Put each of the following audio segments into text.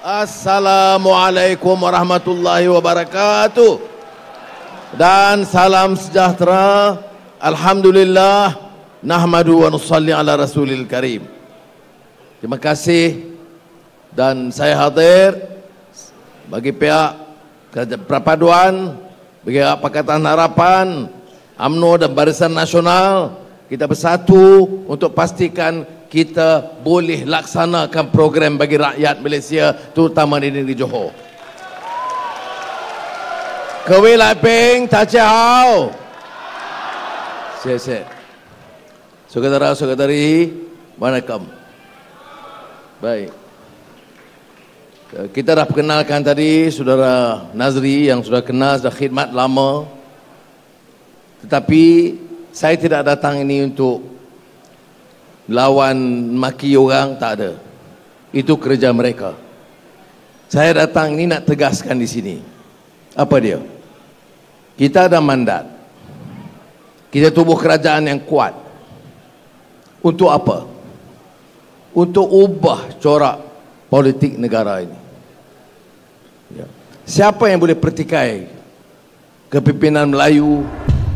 Assalamualaikum warahmatullahi wabarakatuh. Dan salam sejahtera. Alhamdulillah. Nahmadu wa nusalli ala rasulil karim. Terima kasih. Dan saya hadir bagi pihak Perpaduan, bagi Pakatan Harapan, UMNO dan Barisan Nasional. Kita bersatu untuk pastikan kita boleh laksanakan program bagi rakyat Malaysia, terutama di negeri Johor. Kewe Lai Peng, Ta Chia Hao. Siap. Saudara-saudari, Waalaikum. Baik. Kita dah perkenalkan tadi saudara Nazri yang sudah kenal, sudah khidmat lama. Tetapi saya tidak datang ini untuk lawan maki orang, tak ada. Itu kerja mereka. Saya datang ini nak tegaskan di sini. Apa dia? Kita ada mandat. Kita tubuh kerajaan yang kuat. Untuk apa? Untuk ubah corak politik negara ini. Ya. Siapa yang boleh pertikai kepimpinan Melayu,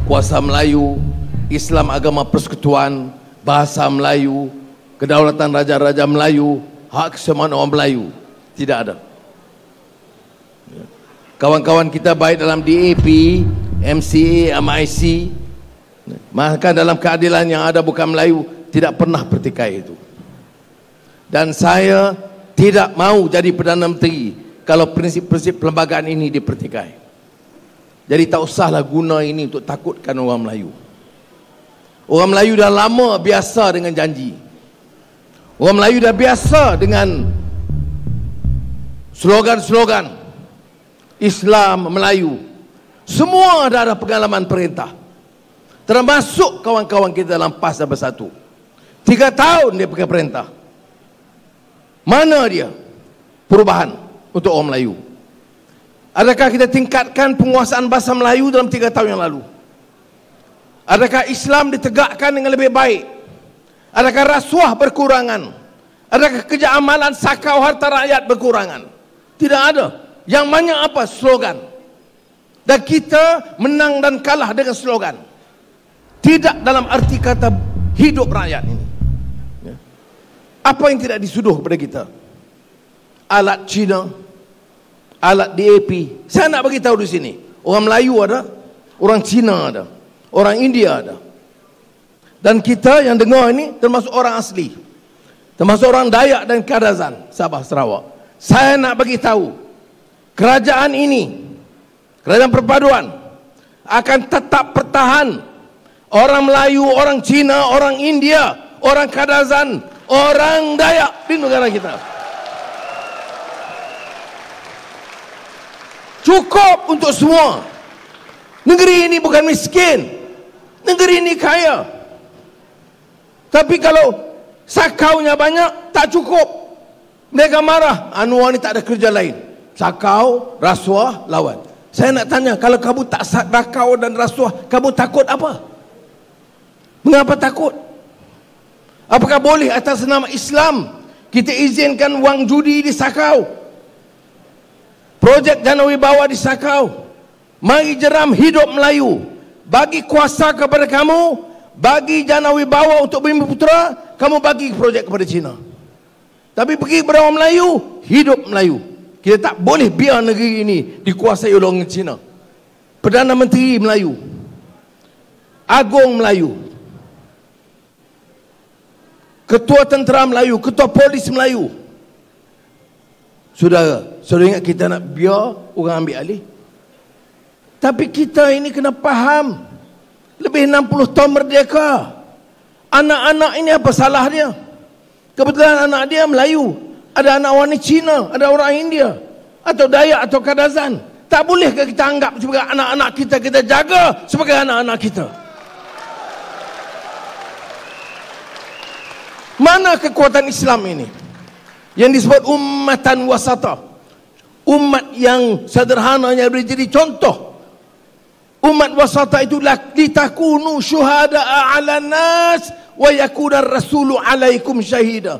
kuasa Melayu, Islam agama persekutuan, bahasa Melayu, kedaulatan raja-raja Melayu, hak kesemuan orang Melayu? Tidak ada. Kawan-kawan kita baik dalam DAP, MCA, MIC, maka dalam keadilan yang ada bukan Melayu, tidak pernah pertikai itu. Dan saya tidak mau jadi Perdana Menteri kalau prinsip-prinsip perlembagaan ini dipertikai. Jadi tak usahlah guna ini untuk takutkan orang Melayu. Orang Melayu dah lama biasa dengan janji. Orang Melayu dah biasa dengan slogan-slogan Islam Melayu. Semua dah ada pengalaman perintah. Termasuk kawan-kawan kita dalam PAS dan Bersatu. 3 tahun dia pakai perintah. Mana dia perubahan untuk orang Melayu? Adakah kita tingkatkan penguasaan bahasa Melayu dalam 3 tahun yang lalu? Adakah Islam ditegakkan dengan lebih baik? Adakah rasuah berkurangan? Adakah kerja amalan sakau harta rakyat berkurangan? Tidak ada. Yang banyak apa? Slogan. Dan kita menang dan kalah dengan slogan. Tidak dalam arti kata hidup rakyat ini. Ya. Apa yang tidak disuduh kepada kita? Alat Cina, alat DAP. Saya nak bagi tahu di sini. Orang Melayu ada, orang Cina ada, orang India ada. Dan kita yang dengar ini termasuk orang asli, termasuk orang Dayak dan Kadazan, Sabah, Sarawak. Saya nak bagi tahu, kerajaan ini, kerajaan perpaduan, akan tetap pertahan. Orang Melayu, orang Cina, orang India, orang Kadazan, orang Dayak di negara kita. Cukup untuk semua. Negeri ini bukan miskin, negeri ini kaya. Tapi kalau sakaunya banyak, tak cukup. Mereka marah, Anwar ni tak ada kerja lain. Sakau, rasuah, lawan. Saya nak tanya, kalau kamu tak sakau dan rasuah, kamu takut apa? Mengapa takut? Apakah boleh atas nama Islam kita izinkan wang judi di Sakau, projek Jana Wibawa di Sakau? Mari jeram hidup Melayu. Bagi kuasa kepada kamu, bagi Jana Wibawa untuk Bumi Putra, kamu bagi projek kepada Cina. Tapi pergi kepada orang Melayu, hidup Melayu. Kita tak boleh biar negeri ini dikuasai oleh orang Cina. Perdana Menteri Melayu, Agung Melayu, Ketua Tentera Melayu, Ketua Polis Melayu. Saudara ingat kita nak biar orang ambil alih? Tapi kita ini kena faham, lebih 60 tahun merdeka. Anak-anak ini apa salah dia? Kebetulan anak dia Melayu, ada anak warna Cina, ada orang India, atau Dayak atau Kadazan. Tak bolehkah kita anggap sebagai anak-anak kita, kita jaga sebagai anak-anak kita? Mana kekuatan Islam ini yang disebut ummatan wasata, umat yang sederhananya boleh jadi contoh. Umat wasata itulah litakunu syuhada'a 'alan nas wa yakuna rasulu 'alaikum syahida.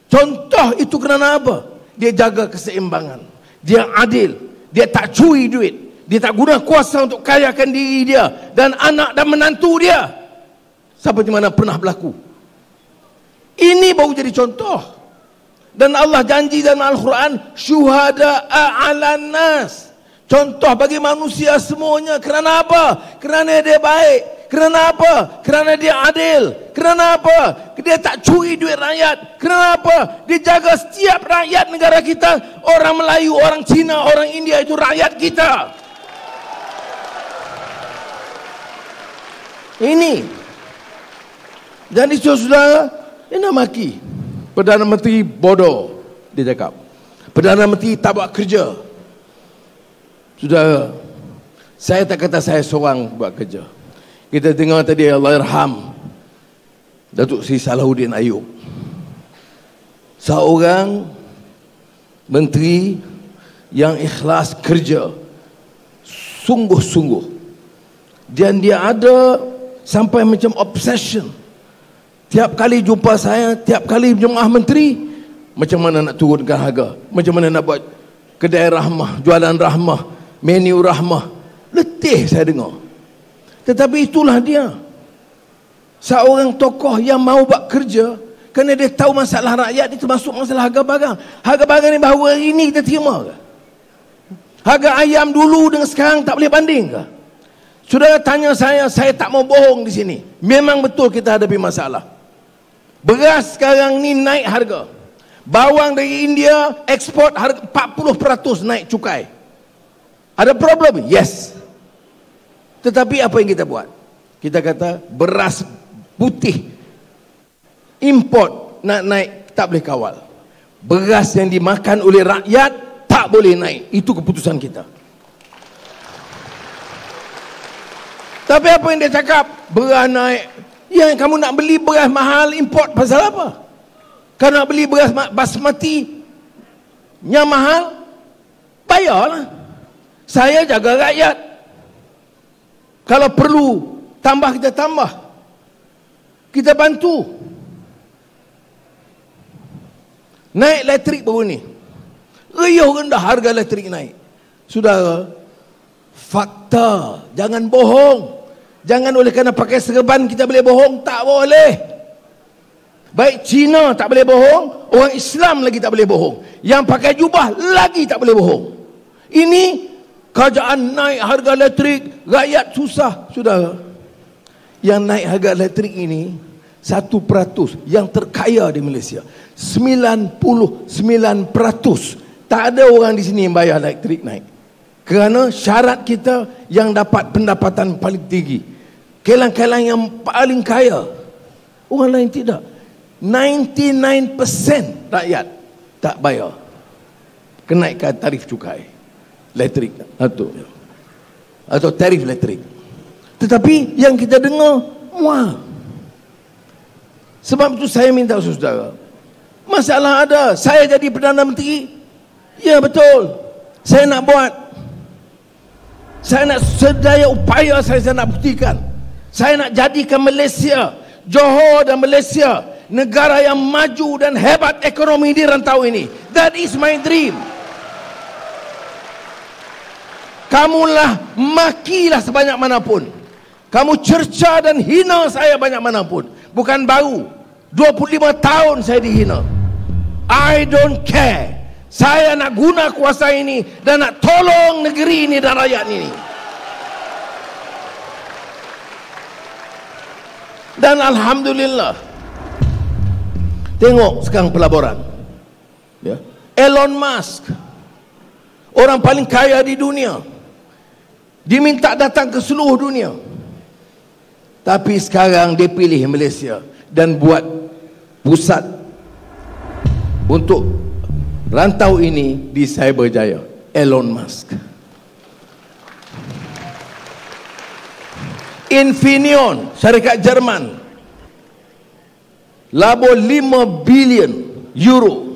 Contoh itu kerana apa? dia jaga keseimbangan, dia adil, dia tak curi duit, dia tak guna kuasa untuk kayakan diri dia dan anak dan menantu dia seperti mana pernah berlaku. Ini baru jadi contoh. Dan Allah janji dalam Al-Quran, syuhada'a 'alan nas, contoh bagi manusia semuanya. Kerana apa? Kerana dia baik. Kerana apa? Kerana dia adil. Kerana apa? Dia tak curi duit rakyat. Kerana apa? Dia jaga setiap rakyat negara kita. Orang Melayu, orang Cina, orang India, itu rakyat kita. Ini. Jadi saudara, ini nak maki Perdana Menteri bodoh, dia cakap. Perdana Menteri tak buat kerja. Saudara, saya tak kata saya seorang buat kerja. Kita dengar tadi Allahyarham Datuk Seri Salahuddin Ayub, seorang menteri yang ikhlas kerja sungguh-sungguh, dan dia ada sampai macam obsession. Tiap kali jumpa saya, tiap kali jemaah menteri, macam mana nak turunkan harga, macam mana nak buat kedai rahmah, jualan rahmah, menu rahmah. Letih saya dengar. Tetapi itulah dia, seorang tokoh yang mau buat kerja, kerana dia tahu masalah rakyat itu, termasuk masalah harga barang. Harga barang ni baru hari ini kita terima ke? Harga ayam dulu dengan sekarang tak boleh banding ke? Saudara tanya saya tak mau bohong di sini. Memang betul kita hadapi masalah. Beras sekarang ni naik harga. Bawang dari India ekspor harga 40% naik cukai. Ada problem? Yes. Tetapi apa yang kita buat? Kita kata beras putih import nak naik, tak boleh kawal. Beras yang dimakan oleh rakyat tak boleh naik. Itu keputusan kita. Tapi apa yang dia cakap? Beras naik. Ya, kamu nak beli beras mahal, import pasal apa? Kalau nak beli beras basmati yang mahal, bayarlah. Saya jaga rakyat. Kalau perlu tambah, kita tambah. Kita bantu. Naik elektrik baru ni, riuh rendah harga elektrik naik. Saudara, fakta, jangan bohong. Jangan oleh kerana pakai serban kita boleh bohong. Tak boleh. Baik Cina tak boleh bohong, orang Islam lagi tak boleh bohong, yang pakai jubah lagi tak boleh bohong. Ini kerajaan naik harga elektrik, rakyat susah. Saudara, yang naik harga elektrik ini 1% yang terkaya di Malaysia. 99% tak ada orang di sini yang bayar elektrik naik. Kerana syarat kita yang dapat pendapatan paling tinggi, kelang-kelang yang paling kaya, orang lain tidak. 99% rakyat tak bayar kenaikan tarif cukai elektrik atau tarif elektrik. Tetapi yang kita dengar mual. Sebab itu saya minta saudara, masalah ada, saya jadi Perdana Menteri, ya betul, saya nak buat, saya nak sedaya upaya saya nak buktikan, saya nak jadikan Malaysia, Johor dan Malaysia, negara yang maju dan hebat ekonomi di rantau ini. That is my dream. Kamulah makilah sebanyak manapun, kamu cerca dan hina saya banyak manapun, bukan baru 25 tahun saya dihina. I don't care. Saya nak guna kuasa ini dan nak tolong negeri ini dan rakyat ini. Dan alhamdulillah, tengok sekarang pelaburan, ya. Elon Musk, orang paling kaya di dunia, diminta datang ke seluruh dunia, tapi sekarang dia pilih Malaysia dan buat pusat untuk rantau ini di Cyberjaya. Elon Musk. Infineon, syarikat Jerman, labur 5 bilion euro.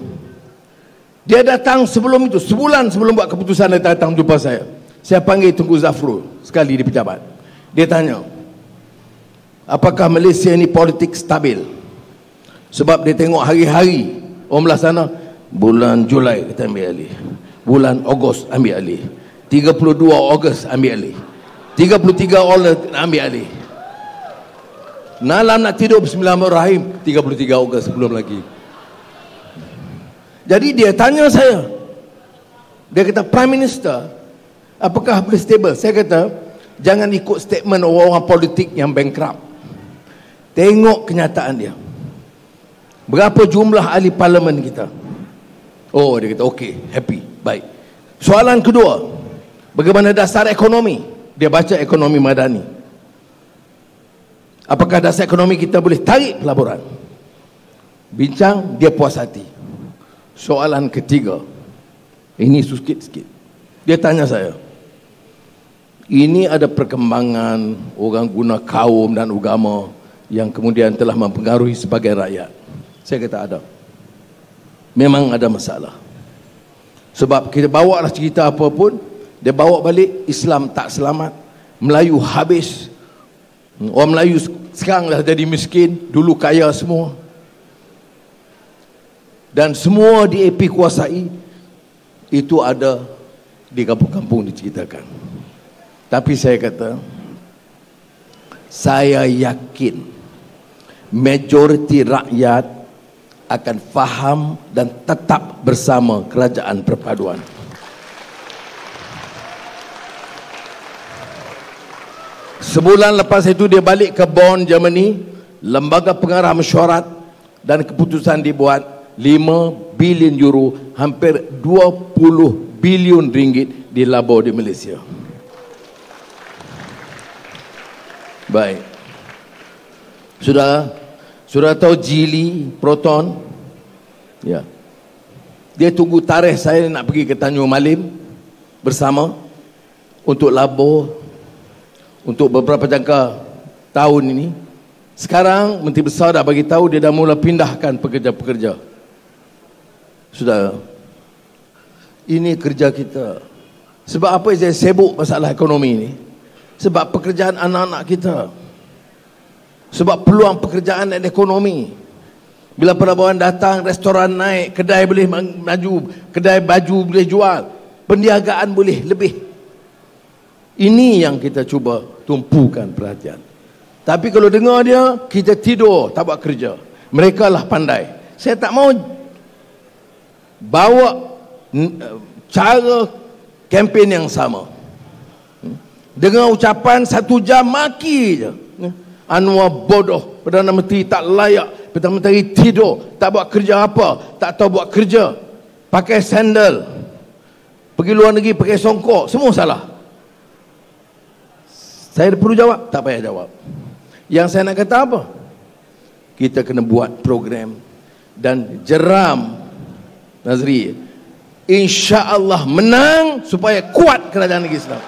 Dia datang sebelum itu, sebulan sebelum buat keputusan, dia datang jumpa saya. Saya panggil Tunku Zafrul sekali di pejabat. Dia tanya, apakah Malaysia ini politik stabil? Sebab dia tengok hari-hari orang belah sana Bulan Julai kita ambil alih. Bulan Ogos ambil alih. 32 Ogos ambil alih. 33 Ogos ambil alih. Malam nak tidur Bismillahirrahmanirrahim, 33 Ogos belum lagi. Jadi dia tanya saya, dia kata, Prime Minister, apakah boleh stable? Saya kata, jangan ikut statement orang-orang politik yang bankrupt. Tengok kenyataan dia. Berapa jumlah ahli parlimen kita? Oh, dia kata, okey, happy, baik. Soalan kedua, bagaimana dasar ekonomi? Dia baca ekonomi madani. Apakah dasar ekonomi kita boleh tarik pelaburan? Bincang, dia puas hati. Soalan ketiga, ini sikit-sikit. Dia tanya saya, ini ada perkembangan orang guna kaum dan agama yang kemudian telah mempengaruhi sebagai rakyat. Saya kata ada. Memang ada masalah. Sebab kita bawa lah cerita apa pun, dia bawa balik, Islam tak selamat, Melayu habis. Orang Melayu sekarang dah jadi miskin, dulu kaya semua. Dan semua di AP kuasai, itu ada di kampung-kampung diceritakan. Tapi saya kata, saya yakin majoriti rakyat akan faham dan tetap bersama kerajaan perpaduan. Sebulan lepas itu dia balik ke Bonn, Germany. Lembaga pengarah mesyuarat dan keputusan dibuat 5 bilion euro, hampir 20 bilion ringgit dilabur di Malaysia. Baik. Sudah tahu Geely Proton? Ya. Dia tunggu tarikh saya nak pergi ke Tanjung Malim bersama untuk labur untuk beberapa jangka tahun ini. Sekarang Menteri Besar dah bagi tahu dia dah mula pindahkan pekerja-pekerja. Sudah. Ini kerja kita. Sebab apa saya sibuk masalah ekonomi ini? Sebab pekerjaan anak-anak kita. Sebab peluang pekerjaan dan ekonomi. Bila pelabuhan datang, restoran naik, kedai boleh maju, kedai baju boleh jual, perniagaan boleh lebih. Ini yang kita cuba tumpukan perhatian. Tapi kalau dengar dia, kita tidur, tak buat kerja. Mereka lah pandai. Saya tak mau bawa cara kempen yang sama. Dengar ucapan 1 jam maki je. Anwar bodoh, Perdana Menteri tak layak, Perdana Menteri tidur, tak buat kerja apa, tak tahu buat kerja, pakai sandal, pergi luar negeri pakai songkok, semua salah. Saya perlu jawab? Tak payah jawab. Yang saya nak kata apa? Kita kena buat program dan jeram Nazri, insya-Allah menang supaya kuat kerajaan negeri Islam.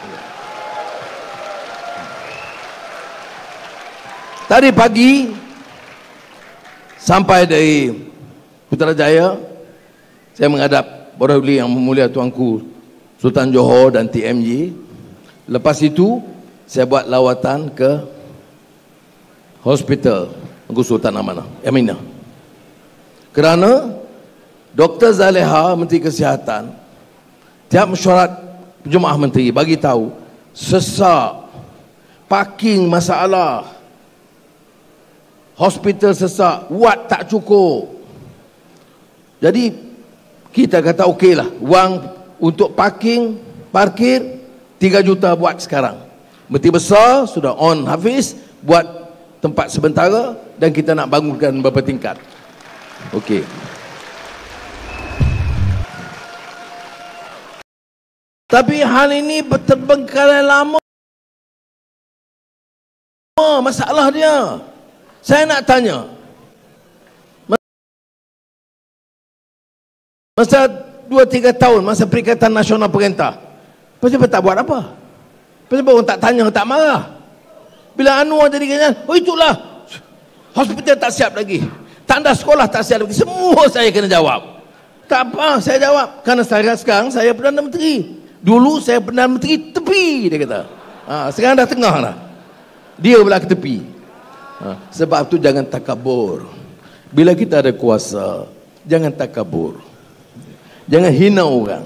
Tadi pagi sampai dari Putrajaya, saya menghadap Borobli yang memulia Tuanku Sultan Johor dan TMJ. Lepas itu saya buat lawatan ke hospital Tengku Sultan Aminah. Kerana Dr. Zaleha, Menteri Kesihatan, tiap mesyuarat Jemaah Menteri bagi tahu sesak, parking masalah, hospital sesak, wad tak cukup. Jadi kita kata okeylah, wang untuk parking, parkir 3 juta buat sekarang. Menteri Besar sudah on Hafiz buat tempat sementara dan kita nak bangunkan beberapa tingkat. Okey. Tapi hal ini terbengkalai lama. Masalah dia. Saya nak tanya, masa 2-3 tahun, masa Perikatan Nasional Perintah, kenapa tak buat apa? Kenapa orang tak tanya, tak marah? Bila Anwar jadi kenyan, oh itulah, hospital tak siap lagi, tanda sekolah tak siap lagi, semua saya kena jawab. Tak apa, saya jawab, kerana sekarang saya Perdana Menteri. Dulu saya Perdana Menteri tepi, dia kata. Sekarang dah tengah dah. Dia belah ke tepi. Sebab tu jangan takabur. Bila kita ada kuasa, jangan takabur. Jangan hina orang.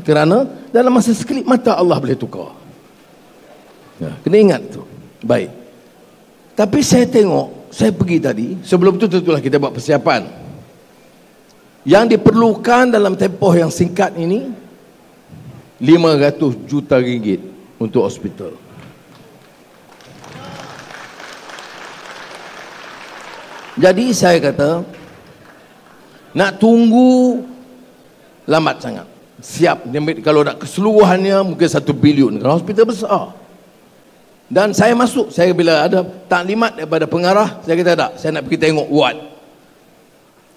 Kerana dalam masa sekelip mata Allah boleh tukar. Ya, kena ingat tu. Baik. Tapi saya tengok, saya pergi tadi, sebelum tu tentulah kita buat persiapan. Yang diperlukan dalam tempoh yang singkat ini 500 juta ringgit untuk hospital. Jadi saya kata, nak tunggu lambat sangat. Siap, kalau nak keseluruhannya mungkin 1 bilion, kerana hospital besar. Dan saya masuk, saya bila ada taklimat daripada pengarah, saya kata tak, saya nak pergi tengok ward.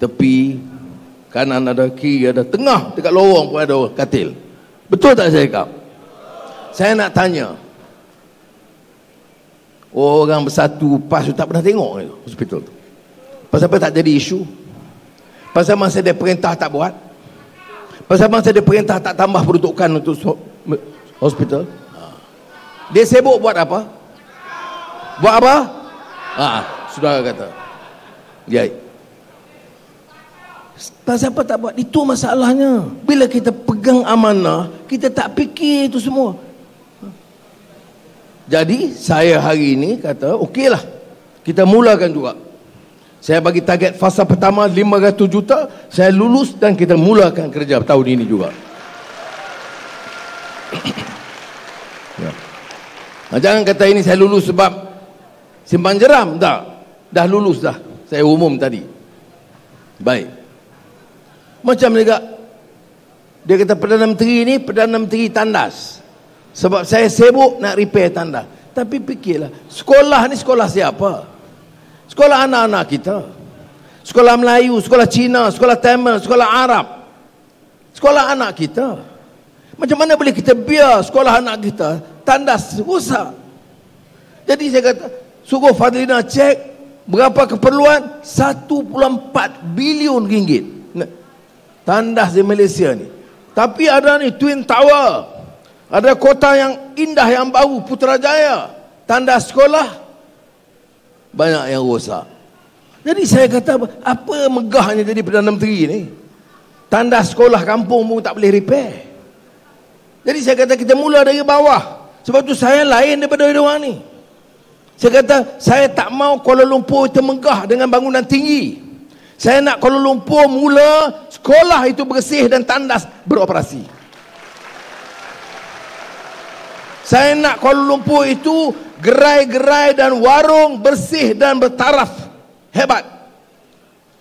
Tepi, kanan ada, kiri ada, tengah dekat lorong pun ada katil. Betul tak saya cakap? Saya nak tanya, orang bersatu PAS tu tak pernah tengok hospital tu. Pasal apa tak jadi isu? Pasal masa dia perintah tak buat? Pasal masa dia perintah tak tambah peruntukan untuk hospital? Dia sibuk buat apa? Buat apa? Saudara kata. Ya. Pasal apa tak buat? Itu masalahnya. Bila kita pegang amanah, kita tak fikir itu semua. Jadi saya hari ini kata, okeylah, kita mulakan juga. Saya bagi target fasa pertama 500 juta, saya lulus dan kita mulakan kerja tahun ini juga. Ya. Jangan kata ini saya lulus sebab simpan jeram. Tak. Dah lulus dah. Saya umum tadi. Baik. Macam juga dia kata Perdana Menteri ni Perdana Menteri tandas. Sebab saya sibuk nak repair tandas. Tapi fikirlah, sekolah ni sekolah siapa? Sekolah anak-anak kita. Sekolah Melayu, sekolah Cina, sekolah Tamil, sekolah Arab. Sekolah anak kita. Macam mana boleh kita biar sekolah anak kita tandas rusak? Jadi saya kata, suruh Fadlina cek berapa keperluan, 1.4 bilion ringgit. Tandas di Malaysia ni. Tapi ada ni Twin Tower. Ada kota yang indah yang baru, Putrajaya. Tandas sekolah banyak yang rosak. Jadi saya kata, apa megahnya jadi Perdana Menteri ni? Tandas sekolah kampung pun tak boleh repair. Jadi saya kata kita mula dari bawah. Sebab tu saya lain daripada orang ni. Saya kata saya tak mau Kuala Lumpur itu megah dengan bangunan tinggi. Saya nak Kuala Lumpur mula sekolah itu bersih dan tandas beroperasi. Saya nak Kuala Lumpur itu gerai-gerai dan warung bersih dan bertaraf. Hebat.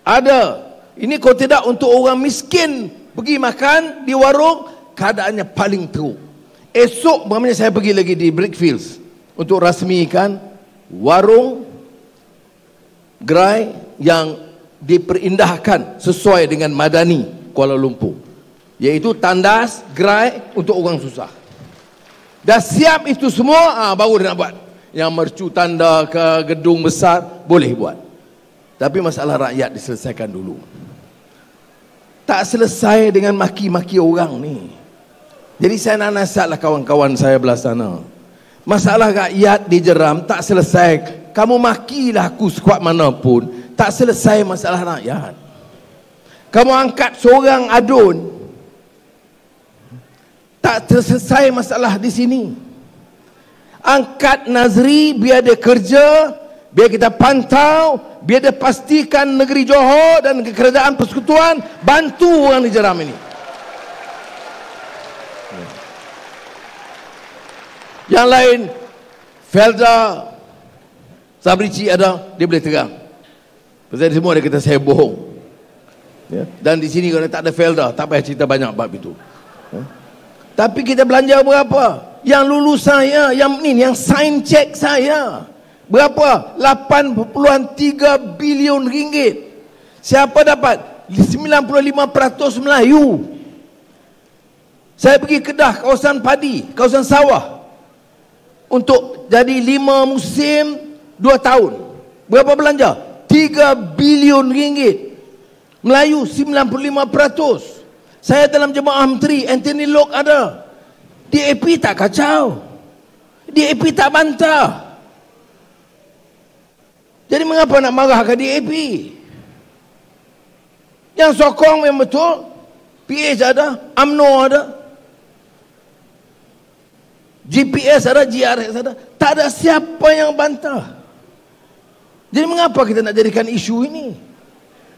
Ada. Ini kalau tidak untuk orang miskin pergi makan di warung, keadaannya paling teruk. Esok saya pergi lagi di Brickfields untuk rasmikan warung gerai yang diperindahkan sesuai dengan Madani Kuala Lumpur, iaitu tandas gerai untuk orang susah. Dah siap itu semua, baru dia nak buat. Yang mercu tanda ke gedung besar boleh buat. Tapi masalah rakyat diselesaikan dulu. Tak selesai dengan maki-maki orang ni. Jadi saya nak nasihatlah kawan-kawan saya belah sana. Masalah rakyat dijeram tak selesai. Kamu makilah aku sekuat mana pun, tak selesai masalah rakyat. Kamu angkat seorang adun, tak selesai masalah di sini. Angkat Nazri biar dia kerja, biar kita pantau, biar dia pastikan negeri Johor dan kerajaan persekutuan bantu orang dijeram ini. Yang lain, Felda Sabrici ada, dia boleh terang. Pasal semua dia kata saya bohong. Ya? Dan di sini kalau tak ada Felda, tak payah cerita banyak bab itu. Ya? Tapi kita belanja berapa? Yang lulus saya, yang sign check saya. Berapa? 8.3 bilion ringgit. Siapa dapat? 95% Melayu. Saya pergi Kedah, kawasan padi, kawasan sawah, untuk jadi 5 musim 2 tahun. Berapa belanja? 3 bilion ringgit. Melayu 95%. Saya dalam jemaah menteri, Anthony Lok ada. DAP tak kacau, DAP tak bantah. Jadi mengapa nak marah ke DAP? Yang sokong yang betul. PH ada, UMNO ada, GPS ada, GRS ada. Tak ada siapa yang bantah. Jadi mengapa kita nak jadikan isu ini?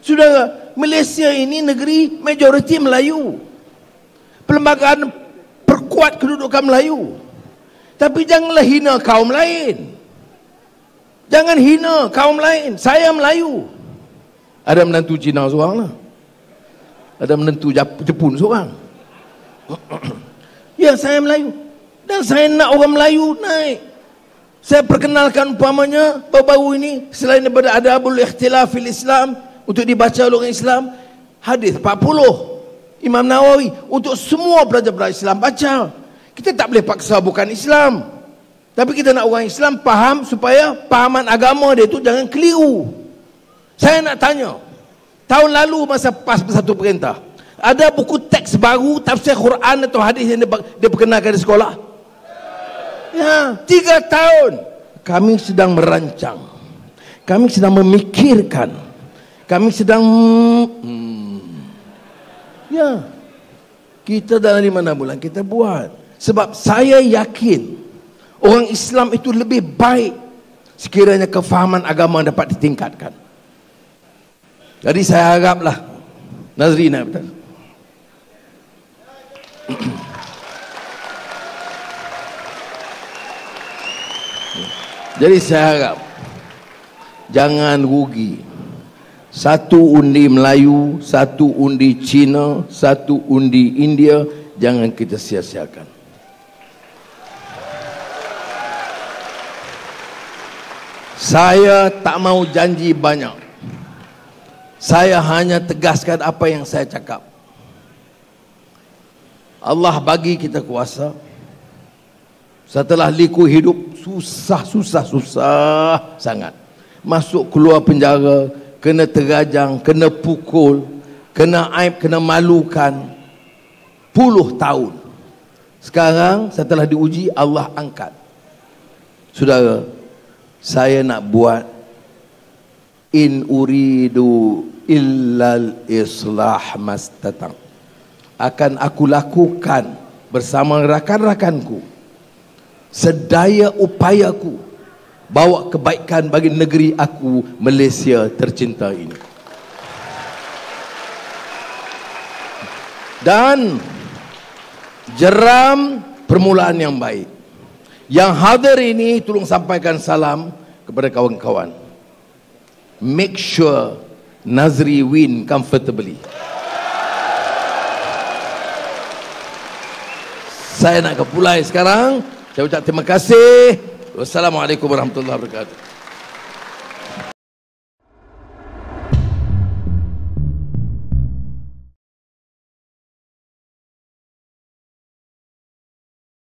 Saudara, Malaysia ini negeri majoriti Melayu. Perlembagaan perkuat kedudukan Melayu. Tapi janganlah hina kaum lain. Jangan hina kaum lain. Saya Melayu. Ada menantu Cina seorang lah. Ada menantu Jepun seorang. Ya, saya Melayu. Dan saya nak orang Melayu naik. Saya perkenalkan umpamanya baru-baru ini, selain daripada Adabul Ikhtilaf fil Islam, untuk dibaca oleh orang Islam, hadis 40 Imam Nawawi untuk semua pelajar-pelajar Islam baca. Kita tak boleh paksa bukan Islam, tapi kita nak orang Islam faham supaya pahaman agama dia tu jangan keliru. Saya nak tanya, tahun lalu masa PAS Bersatu Perintah, ada buku teks baru tafsir Quran atau hadis yang dia perkenalkan di sekolah? Ya, 3 tahun kami sedang merancang, kami sedang memikirkan, kami sedang ya, kita dalam 5-6 bulan kita buat. Sebab saya yakin orang Islam itu lebih baik sekiranya kefahaman agama dapat ditingkatkan. Jadi saya haraplah Nazri nak betul. Jadi saya harap jangan rugi. 1 undi Melayu, 1 undi Cina, 1 undi India, jangan kita sia-siakan. Saya tak mau janji banyak. Saya hanya tegaskan apa yang saya cakap. Allah bagi kita kuasa. Setelah liku hidup susah sangat. Masuk keluar penjara, kena terajang, kena pukul, kena aib, kena malukan. Puluh tahun. Sekarang setelah diuji, Allah angkat. Saudara, saya nak buat in uridu illal islah mastatang. Akan aku lakukan bersama rakan-rakanku sedaya upayaku bawa kebaikan bagi negeri aku Malaysia tercinta ini. Dan jeram permulaan yang baik. Yang hadir ini tolong sampaikan salam kepada kawan-kawan. Make sure Nazri win comfortably. Saya nak ke Pulai sekarang. Saya ucap terima kasih. Wassalamualaikum warahmatullahi wabarakatuh.